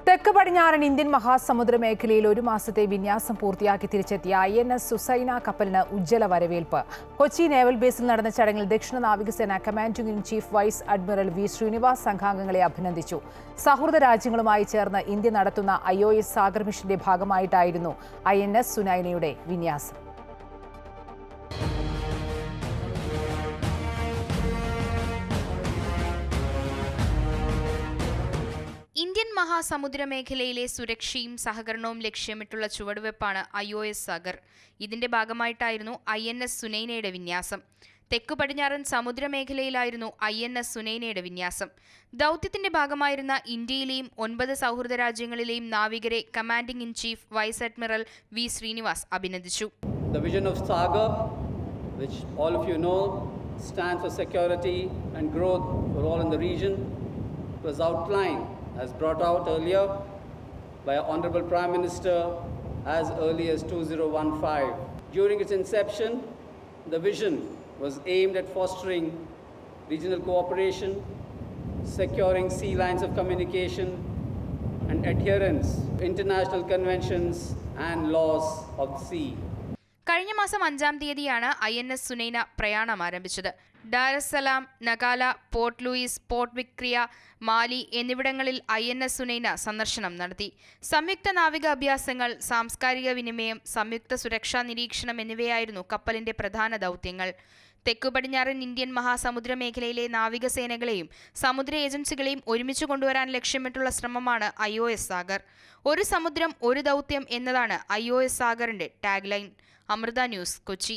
തെക്ക് പടിഞ്ഞാറൻ ഇന്ത്യൻ മഹാസമുദ്ര മേഖലയിൽ ഒരു മാസത്തെ വിന്യാസം പൂർത്തിയാക്കി തിരിച്ചെത്തിയ INS സുസൈന കപ്പലിന് ഉജ്ജ്വല വരവേൽപ്പ്. കൊച്ചി നേവൽ ബേസിൽ നടന്ന ചടങ്ങിൽ ദക്ഷിണ നാവികസേന commanding in chief vice admiral V Srinivas സംഘാംഗങ്ങളെ അഭിനന്ദിച്ചു. സൗഹൃദ രാജ്യങ്ങളുമായി ചേർന്ന് ഇന്ത്യ നടത്തുന്ന IOS സാഗർ മിഷന്റെ ഭാഗമായിട്ടായിരുന്നു INS സുനൈനയുടെ വിന്യാസം. ഇന്ത്യൻ മഹാസമുദ്ര മേഖലയിലെ സുരക്ഷയും സഹകരണവും ലക്ഷ്യമിട്ടുള്ള ചുവടുവെപ്പാണ് IOS സാഗർ. ഇതിന്റെ ഭാഗമായിട്ടായിരുന്നു INS സുനൈനയുടെ വിന്യാസം. തെക്കു പടിഞ്ഞാറൻ സമുദ്ര മേഖലയിലായിരുന്നു INS സുനൈനയുടെ വിന്യാസം. ദൗത്യത്തിന്റെ ഭാഗമായിരുന്ന ഇന്ത്യയിലെയും 9 സൗഹൃദ രാജ്യങ്ങളിലെയും നാവികരെ commanding in chief vice admiral V Srinivas അഭിനന്ദിച്ചു. The vision of Sagar, which all of you know, stands for security and growth for all in the region, was outlined as brought out earlier by our Honorable Prime Minister as early as 2015. During its inception, the vision was aimed at fostering regional cooperation, securing sea lines of communication, and adherence to international conventions and laws of the sea. കഴിഞ്ഞ മാസം 5-ാം തീയതിയാണ് INS Sunaina പ്രയാണം ആരംഭിച്ചത്. ഡാരസലാം, നഗാല, port Luis, port Victoria, മാലി എന്നിവിടങ്ങളിൽ INS Sunaina സന്ദർശനം നടത്തി. സംയുക്ത നാവിക അഭ്യാസങ്ങൾ, സാംസ്കാരിക വിനിമയം, സംയുക്ത സുരക്ഷാ നിരീക്ഷണം എന്നിവയായിരുന്നു കപ്പലിന്റെ പ്രധാന ദൗത്യങ്ങൾ. തെക്കു പടിഞ്ഞാറൻ ഇന്ത്യൻ മഹാസമുദ്ര മേഖലയിലെ നാവികസേനകളെയും സമുദ്ര ഏജൻസികളെയും ഒരുമിച്ച് കൊണ്ടുവരാൻ ലക്ഷ്യമിട്ടുള്ള ശ്രമമാണ് IOS സാഗർ. ഒരു സമുദ്രം ഒരു ദൗത്യം എന്നതാണ് IOS സാഗറിന്റെ tag line. Amrita news, Kochi.